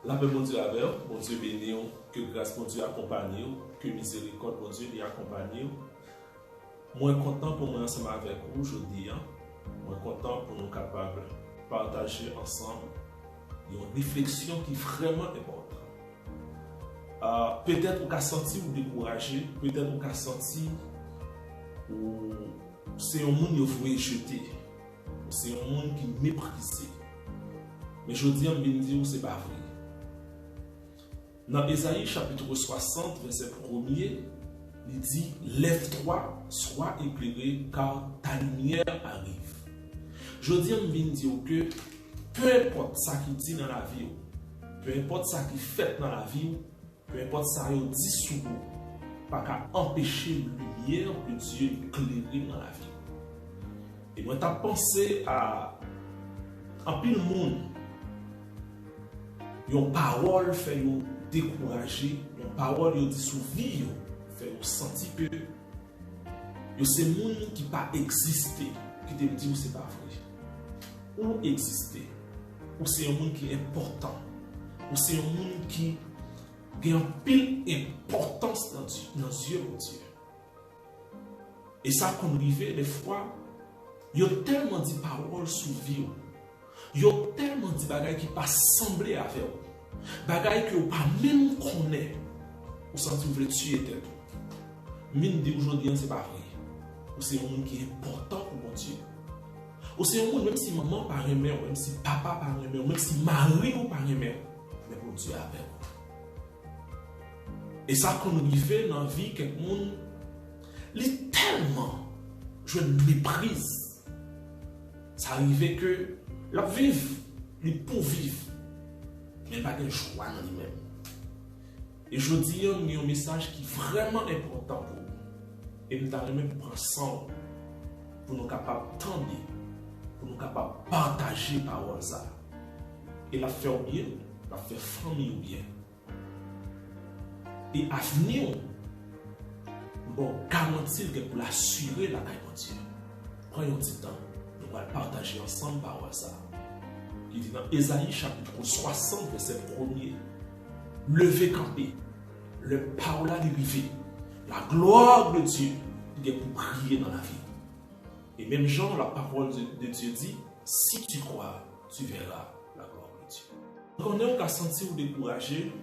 La paix, mon Dieu, avec vous, mon Dieu béni, que grâce, mon Dieu, accompagne vous, que miséricorde, mon Dieu, lui accompagne vous. Moi, content pour moi ensemble avec vous aujourd'hui. Moi, content pour nous capables de partager ensemble une réflexion qui est vraiment importante. Peut-être vous avez senti vous découragé, peut-être vous avez senti ou c'est un monde que vous voulez jeter, c'est un monde qui méprisé. Mais je dis, je dire que ce n'est pas vrai. Dans Ésaïe chapitre 60, verset 1er, il dit: lève-toi, sois éclairé, car ta lumière arrive. Je dis, je dire que peu importe ce qu'il dit dans la vie, peu importe ce qu'il fait dans la vie, peu importe ce qu'il dit sur vous, pas qu'à empêcher la lumière de Dieu éclairer dans la vie. Et moi, tu as pensé à un peu de monde. Une parole fait nous décourager, une parole nous dit sur vie, fait nous sentir que c'est un monde qui pas existé, qui te dit que c'est pas vrai. Ou exister, ou c'est un monde qui est important, ou c'est un monde qui a une pile importance dans Dieu, mon Dieu. Et ça, qu'on arrive des fois, il y a tellement de paroles sur vie. Il y a tellement de bagailles qui ne pas sembler avec vous. Bagailles que vous ne pas même connaître. Vous sentez que vous voulez tuer tête. Mine dit aujourd'hui, ce n'est pas vrai. C'est un monde qui est important pour mon Dieu. C'est un monde, même si maman par un mère, même si papa par un mère, même si mari ou par un mère, mais pour Dieu avec vous. Et ça, qu'on arrive dans la vie, quelqu'un, il est tellement, je méprise. Ça arrive que la vive, il pour vivre, mais pas de choix dans lui-même. Et je dis, il y a un message qui est vraiment important pour nous. Et nous allons même prendre ça pour nous capables d'entendre, pour nous capables de partager parole ça. Et la faire bien, la faire famille bien. Et à venir, bon, garantir que pour l'assurer la caille de Dieu. Prenons un petit temps. On va partager ensemble par ça. Il dit dans Ésaïe chapitre 60, verset 1er: levez campé, le parole arrivé, la gloire de Dieu qui est pour briller dans la vie. Et même Jean, la parole de Dieu dit: si tu crois, tu verras la gloire de Dieu. Quand on est senti ou découragé,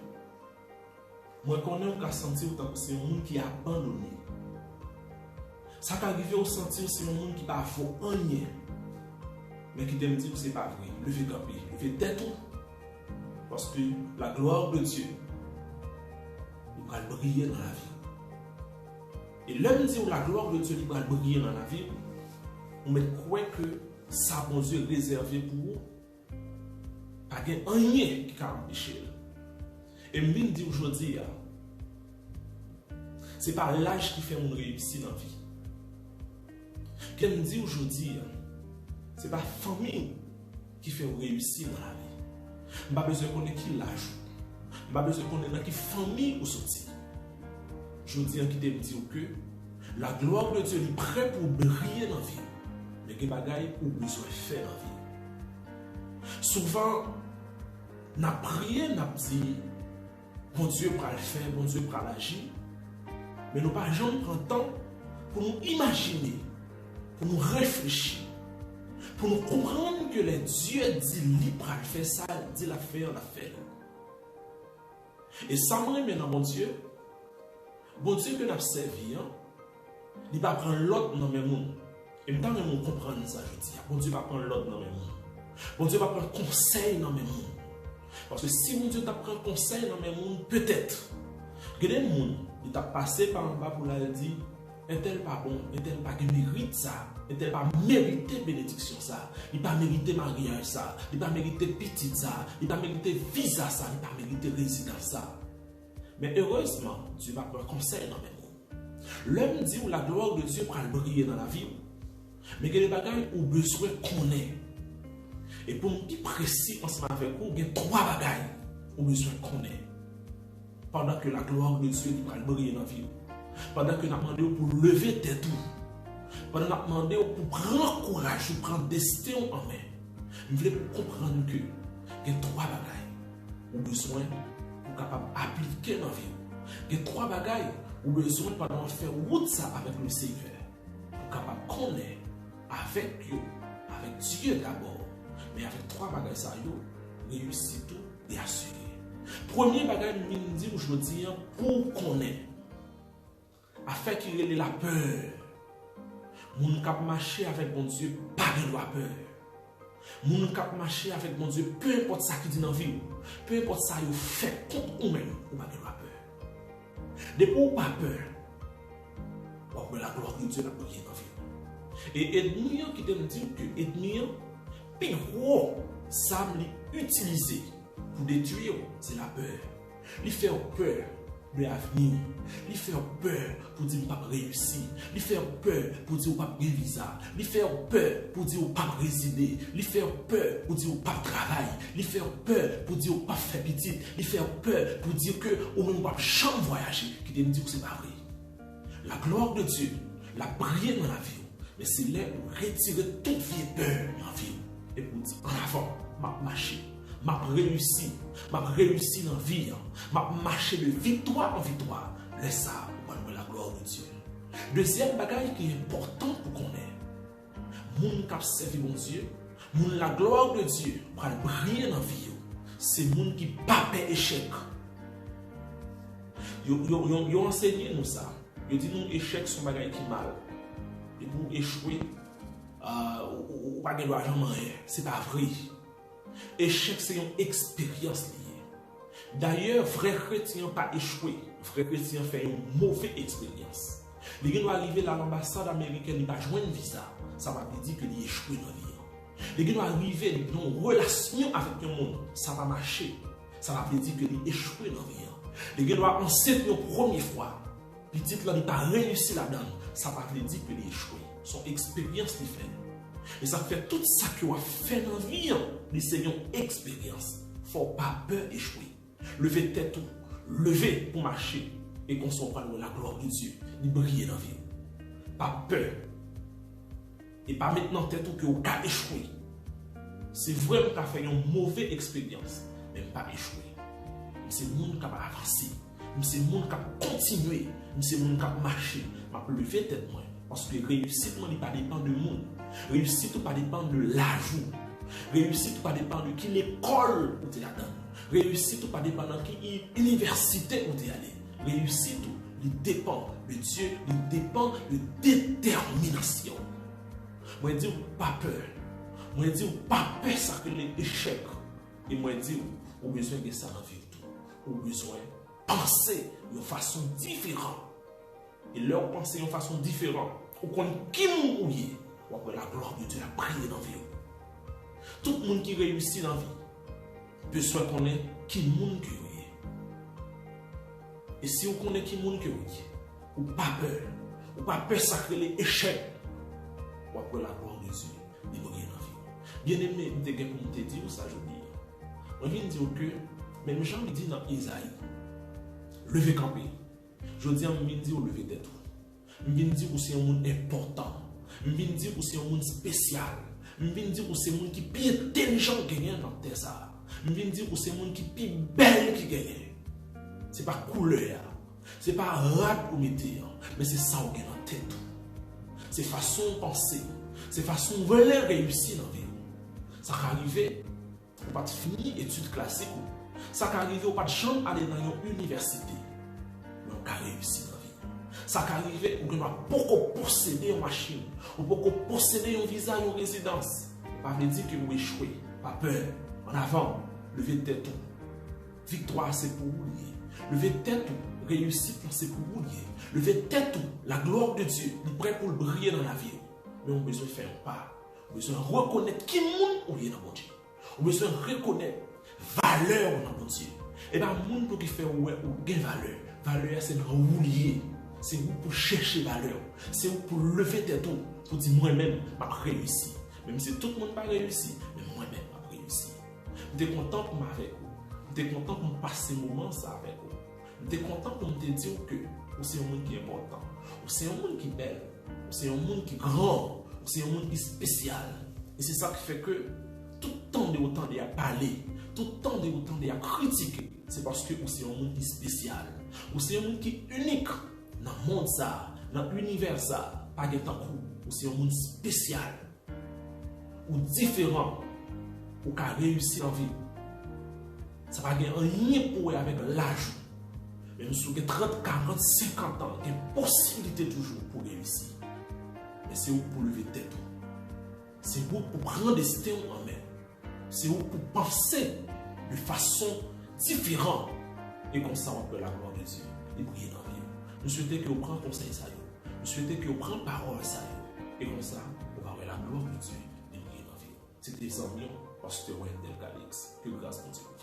moi quand on est senti ou c'est un monde qui est abandonné. Ça qui arrive au sentir, c'est un monde qui n'a pas rien. Mais qui t'aime dire que ce n'est pas vrai. Levez campé, levez tête. Parce que la gloire de Dieu, il va briller dans la vie. Et l'homme dit que la gloire de Dieu, il va briller dans la vie. On met quoi que ça, bon Dieu, réservé pour vous. Pas de rien qui va empêcher. Et je dis aujourd'hui, ce n'est pas l'âge qui fait mon réussir dans la vie. Je me dis aujourd'hui, ce n'est pas la famille qui fait réussir dans la vie. Je n'ai pas besoin de connaître qui l'âge. Je n'ai pas besoin de connaître qui famille ou sorti. Je dis qui te dit que la gloire de Dieu est prête pour briller dans la vie. Mais que bagaille ou besoin de faire dans la vie. Souvent, nous prions, nous dit, bon Dieu va le faire, bon Dieu va l'agir. Mais nous pas jamais prendre le temps pour nous imaginer, pour nous réfléchir, pour nous comprendre que le Dieu dit libre à faire ça, dit la faire, la faire. Et ça me remet dans mon Dieu que nous avons servi, il va prendre l'autre dans mes mondes. Et maintenant, nous comprenons ça, je dis. Bon Dieu va prendre l'autre dans mes mondes. Bon Dieu va prendre conseil dans mes mondes. Parce que si mon Dieu t'a pris conseil dans mes mondes, peut-être que des mondes, il t'a passé par en bas pour la dire: un tel pas bon, un tel pas mérite ça, un tel pas mérité bénédiction ça, il pas mérité mariage ça, il pas mérité petite ça, il pas mérité visa ça, il pas mérité résidence ça. Mais heureusement, Dieu va prendre conseil dans mes mondes. L'homme dit où la gloire de Dieu prend le briller dans la vie, mais que les bagailles ont besoin qu'on ait. Et pour nous plus précis ensemble avec vous, il y a 3 bagailles ont besoin qu'on ait. Pendant que la gloire de Dieu prend le briller dans la vie. Pendant que nous demandons pour lever tête, pendant que nous demandons pour prendre courage, pour prendre destin en main, nous voulons comprendre que il y a 3 bagailles ou besoin pour capable appliquer dans la vie. Il y a 3 bagailles ou besoin pendant faire route ça avec le Seigneur. Pour capable connaître avec Dieu, d'abord, mais avec 3 bagailles ça réussir tout et assurer. Premier bagage nous dit aujourd'hui pour connaître afin qu'il ait la peur. Moun kap marcher avec mon Dieu, pas de loi peur. Moun kap marcher avec mon Dieu, peu importe ça qui dit dans la vie, peu importe ça vous fait contre vous même, ou pas de loi peur. Depuis ou pas peur, ou la gloire de Dieu la briller dans la vie. Et ennemi qui te dit que ennemi plus gros ça l'utiliser pour détruire, c'est la peur. Il fait peur de l'avenir. Il fait peur pour dire pas réussir. Il fait peur pour dire pas de visa. Il fait peur pour dire pas résider. Il fait peur pour dire pas travailler. Il fait peur pour dire pas faire petit. Il fait peur pour dire que au même pas jamais voyager. Qui te dit que c'est pas vrai. La gloire de Dieu, la briller dans la vie. Mais c'est là pour retirer toute vieille peur dans la vie. Et pour dire en avant, m'a marché. M'a réussi dans la vie, m'a marché de victoire en victoire. Laisse ça pour la gloire de Dieu. Deuxième bagage qui est important pour qu'on ait, moun qui servi mon Dieu, moun la gloire de Dieu pour briller dans la vie, c'est moun qui pas peur échec. Yo enseigné nous ça. Yo dit nous échec sont bagage qui mal. Et pour échouer, ou pas de l'argent rien, c'est pas vrai. Échec, c'est une expérience liée. D'ailleurs, vrai chrétien pas échoué. Vrai chrétien fait une mauvaise expérience. Les gens doivent arriver à l'ambassade américaine, ils pas joindre visa. Ça va dire que ils échoué dans la vie. Les gens doivent arriver dans une relation avec le monde. Ça va marcher. Ça va dire que ils échoué dans la vie. Les gens doivent enseigner une première fois. Petit là, ils pas réussi là-dedans. Ça va dire que ils échoué. Son expérience les fait. Et ça fait tout ça que vous avez fait dans la vie. C'est une expérience. Il ne faut pas peur d'échouer. Levez tête, levez pour marcher. Et qu'on soit pas la gloire de Dieu. Il brille dans la vie. Pas peur. Et pas maintenant tête que vous avez échoué. C'est vraiment qu'à faire une mauvaise expérience. Mais pas échouer. C'est le monde qui va avancer. C'est le monde qui va continuer. C'est le monde qui va marcher. Je vais lever tête moi. Parce que réussite ne pas dépend du monde. Réussite ne pas dépend de l'ajout. Réussite ne pas dépend de qui l'école où tu es là-dedans. Réussite ne pas dépend de qui université où tu es allé. Réussite, il dépend de Dieu, il dépend de détermination. Moi, je dis pas peur. Moi, je dis pas peur, ça que l'échec. Et moi, je dis, on a besoin de ça dans la vie. On a besoin de penser de façon différente. Et leur penser de façon différente. Ou qu'on qui nous oublier. Ou après la gloire de Dieu a prié dans la vie. Tout le monde qui réussit dans la vie, besoin qu'on ait qui monde qui est. Et si on connaît qui monde qui est, ou pas peur sacrer les échecs, ou après la gloire de Dieu, il brille dans la vie. Bien aimé, je vais pour te dire ça, je dis. On vient dire que, même Jean me dit dans Isaïe, levez camper. Je dis, on vient dire lever tête. Je viens dire que c'est un monde important. Je viens dire que c'est un monde spécial. Je viens dire que c'est un monde qui est plus intelligent qui gagne dans terre ça. Je viens dire que c'est un monde qui est plus belle qui gagne. Ce n'est pas couleur. Ce n'est pas rap ou météo. Mais c'est ça qui est dans la tête. C'est façon de penser. C'est façon de vouloir réussir dans la vie. Ça peut arriver, on va finir études classiques. Ça peut arriver, on va jamais aller dans une université. Mais on va réussir dans la vie. Ça peut arriver, on va beaucoup posséder une machine. On va beaucoup posséder un visa, une résidence. On va dire que vous échouez. Pas peur. En avant, levez tête. Victoire, c'est pour vous lier. Levez tête. Réussite, c'est pour vous lier. Levez tête. La gloire de Dieu, il est prêt pour briller dans la vie. Mais on a besoin de faire un pas. On a besoin de reconnaître qui monde on est dans mon Dieu. On a besoin de reconnaître valeur dans mon Dieu. Et bien, le monde qui fait ouais ou gain valeur. Valeur, c'est dans vous lier. C'est vous pour chercher valeur. C'est vous pour lever tête pour dire moi-même, je réussi. Même si tout le monde n'a pas réussi, mais moi-même, je réussi. Je suis content pour m'avec vous. Je suis content pour passer ce moment ça avec vous. Je suis content pour te dire que c'est un monde qui est important. C'est un monde qui est belle. C'est un monde qui est grand. C'est un monde qui est spécial. Et c'est ça qui fait que tout le temps de autant de parler, tout le temps de critiquer, c'est parce que c'est un monde qui est spécial. Ou c'est un monde qui est unique dans le monde, ça, dans l'univers, ça, pas de temps. Ou c'est un monde spécial. Ou différent. Ou qui a réussi en vie. Ça va gagner rien pour avec l'âge. Même si vous avez 30, 40, 50 ans, il y a une possibilité toujours pour réussir. Mais c'est où pour lever tête. C'est où pour prendre des destin en main. C'est où pour penser de façon différente. Et comme ça, on peut la gloire de Dieu et briller dans la vie. Nous souhaitons que vous preniez conseil ça. Nous souhaitons que vous preniez parole ça. Et comme ça, on va avoir la gloire de Dieu et briller dans la vie. C'était Zambion, pasteur Wendel Calix. Que grâce continue.